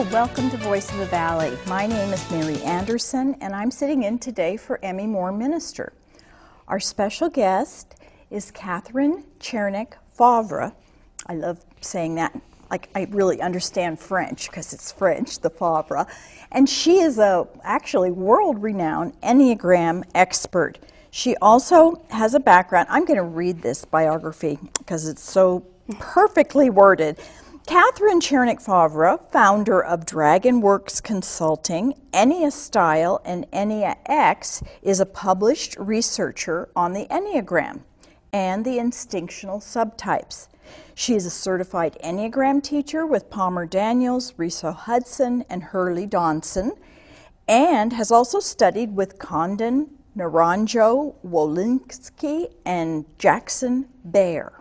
Hello, welcome to Voice of the Valley. My name is Mary Anderson, and I'm sitting in today for Emmy Moore Minister. Our special guest is Katherine Chernick Fauvre. I love saying that, like I really understand French because it's French, the Fauvre. And she is a actually world-renowned Enneagram expert. She also has a background. I'm going to read this biography because it's so perfectly worded. Katherine Chernick Fauvre, founder of DragonWorks Consulting, Enneastyle, and EnneaX, is a published researcher on the Enneagram and the instinctional subtypes. She is a certified Enneagram teacher with Palmer Daniels, Riso Hudson, and Hurley Donson, and has also studied with Condon, Naranjo, Wolinski, and Jackson Bear.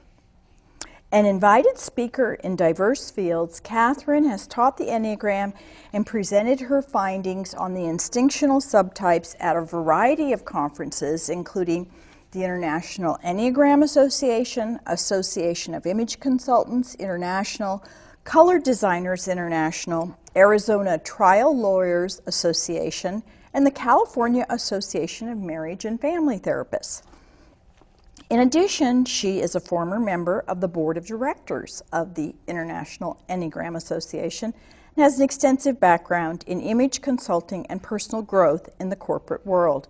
An invited speaker in diverse fields, Katherine has taught the Enneagram and presented her findings on the instinctional subtypes at a variety of conferences, including the International Enneagram Association, Association of Image Consultants International, Color Designers International, Arizona Trial Lawyers Association, and the California Association of Marriage and Family Therapists. In addition, she is a former member of the board of directors of the International Enneagram Association and has an extensive background in image consulting and personal growth in the corporate world.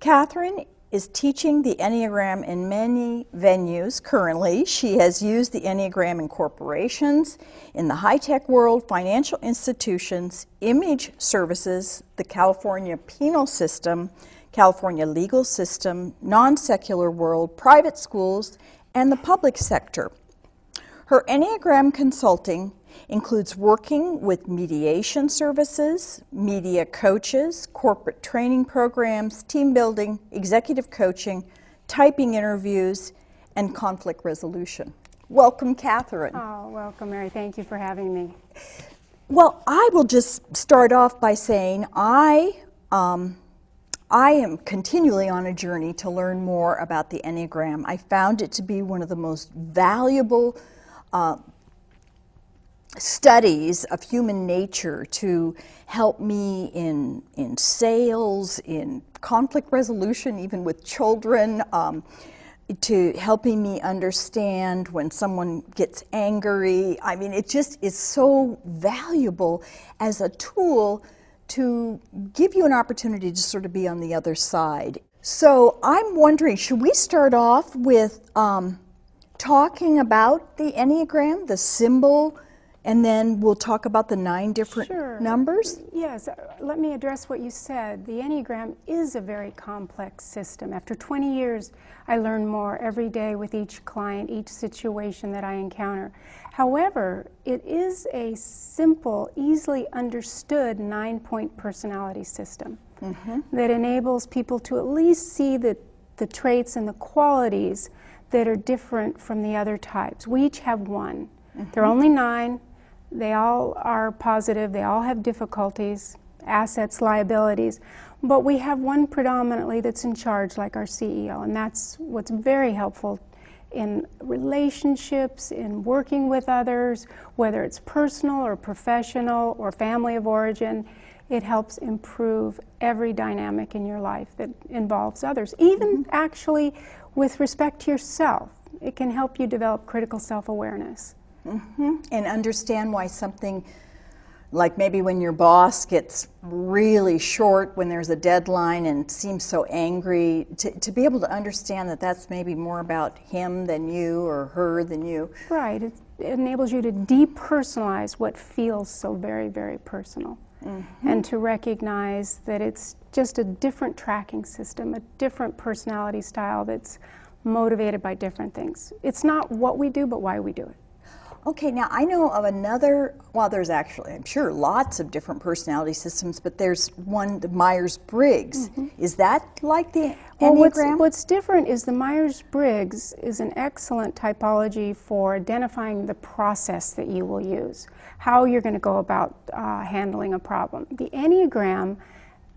Katherine is teaching the Enneagram in many venues currently. She has used the Enneagram in corporations, in the high-tech world, financial institutions, image services, the California penal system, California legal system, non-secular world, private schools, and the public sector. Her Enneagram consulting includes working with mediation services, media coaches, corporate training programs, team building, executive coaching, typing interviews, and conflict resolution. Welcome, Katherine. Oh, welcome, Mary. Thank you for having me. Well, I will just start off by saying I am continually on a journey to learn more about the Enneagram. I found it to be one of the most valuable studies of human nature to help me in sales, in conflict resolution, even with children, to helping me understand when someone gets angry. I mean, it just is so valuable as a tool to give you an opportunity to sort of be on the other side. So I'm wondering, should we start off with talking about the Enneagram, the symbol, and then we'll talk about the 9 different numbers? Yes, let me address what you said. The Enneagram is a very complex system. After 20 years, I learn more every day with each client, each situation that I encounter. However, it is a simple, easily understood 9-point personality system that enables people to at least see the traits and the qualities that are different from the other types. We each have one. There are only 9. They all are positive. They all have difficulties, assets, liabilities. But we have one predominantly that's in charge, like our CEO, and that's what's very helpful in relationships, in working with others, whether it's personal or professional or family of origin. It helps improve every dynamic in your life that involves others, even actually with respect to yourself. It can help you develop critical self-awareness. And understand why something, like maybe when your boss gets really short when there's a deadline and seems so angry, to be able to understand that that's maybe more about him than you or her than you. Right. It enables you to depersonalize what feels so very, very personal. And to recognize that it's just a different tracking system, a different personality style that's motivated by different things. It's not what we do, but why we do it. Okay, now I know of another, well, there's actually, I'm sure, lots of different personality systems, but there's one, the Myers-Briggs. Is that like the Enneagram? What's different is the Myers-Briggs is an excellent typology for identifying the process that you will use, how you're going to go about handling a problem. The Enneagram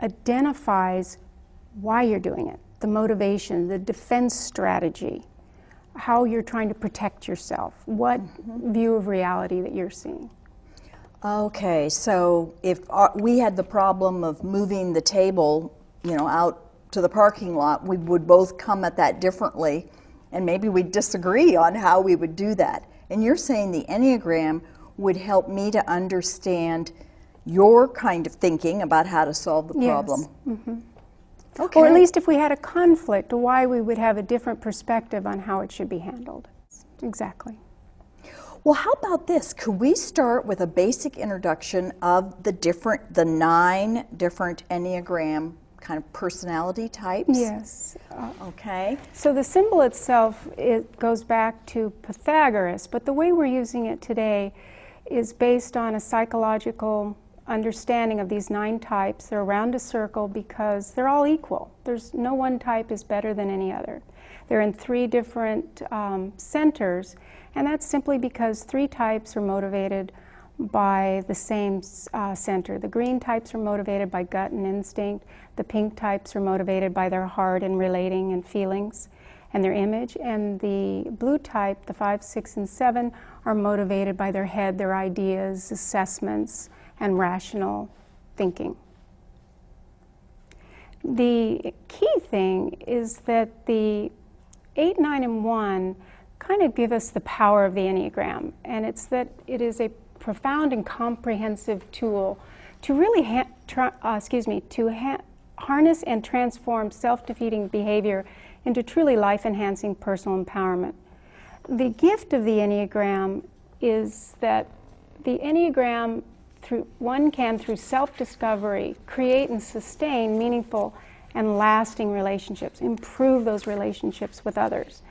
identifies why you're doing it, the motivation, the defense strategy, how you're trying to protect yourself, what view of reality that you're seeing. Okay, so if we had the problem of moving the table, out to the parking lot, we would both come at that differently, and maybe we'd disagree on how we would do that. And you're saying the Enneagram would help me to understand your kind of thinking about how to solve the problem. Yes. Mm-hmm. Okay. Or at least if we had a conflict, why we would have a different perspective on how it should be handled. Exactly. Well, how about this? Could we start with a basic introduction of the 9 different Enneagram kind of personality types? Yes. Okay. So the symbol itself, it goes back to Pythagoras, but the way we're using it today is based on a psychological understanding of these 9 types. They're around a circle because they're all equal. There's no one type is better than any other. They're in 3 different centers, and that's simply because 3 types are motivated by the same center. The green types are motivated by gut and instinct. The pink types are motivated by their heart and relating and feelings and their image. And the blue type, the 5, 6, and 7, are motivated by their head, their ideas, assessments, and rational thinking. The key thing is that the 8, 9, and 1 kind of give us the power of the Enneagram, and it's that it is a profound and comprehensive tool to really harness and transform self-defeating behavior into truly life-enhancing personal empowerment. The gift of the Enneagram is that the Enneagram, through self-discovery, create and sustain meaningful and lasting relationships, improve those relationships with others.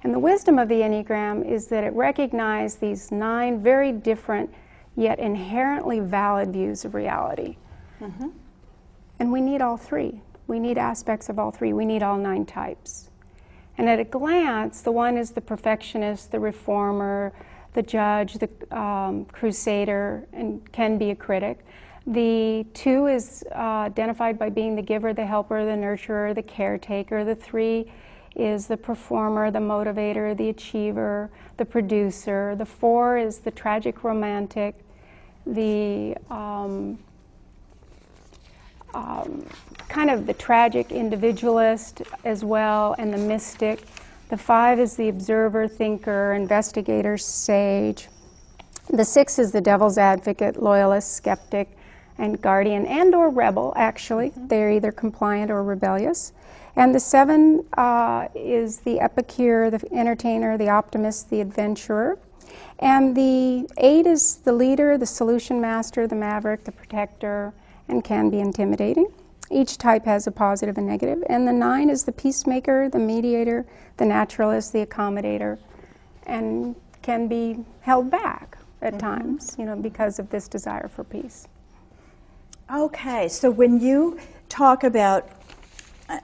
And the wisdom of the Enneagram is that it recognizes these 9 very different yet inherently valid views of reality. Mm-hmm. And we need all 3. We need aspects of all 3. We need all 9 types. And at a glance, the 1 is the perfectionist, the reformer, the judge, the crusader, and can be a critic. The 2 is identified by being the giver, the helper, the nurturer, the caretaker. The 3 is the performer, the motivator, the achiever, the producer. The 4 is the tragic romantic, the kind of the tragic individualist as well, and the mystic. The 5 is the observer, thinker, investigator, sage. The 6 is the devil's advocate, loyalist, skeptic, and guardian, and or rebel, actually. Mm-hmm. They're either compliant or rebellious. And the 7 is the epicure, the entertainer, the optimist, the adventurer. And the 8 is the leader, the solution master, the maverick, the protector, and can be intimidating. Each type has a positive and negative. And the 9 is the peacemaker, the mediator, the naturalist, the accommodator, and can be held back at mm-hmm. times, because of this desire for peace. Okay, so when you talk about,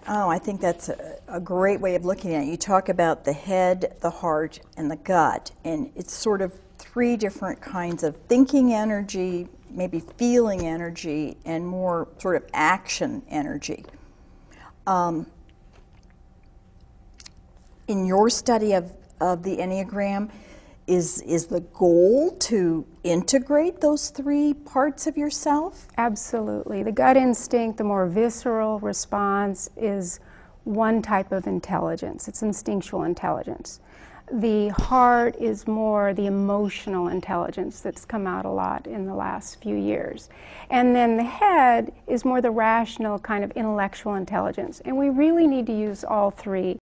I think that's a great way of looking at it. You talk about the head, the heart, and the gut, and it's sort of 3 different kinds of thinking energy, maybe feeling energy, and more sort of action energy. In your study of the Enneagram, is the goal to integrate those 3 parts of yourself? Absolutely. The gut instinct, the more visceral response, is one type of intelligence. It's instinctual intelligence. The heart is more the emotional intelligence that's come out a lot in the last few years. And then the head is more the rational kind of intellectual intelligence. And we really need to use all 3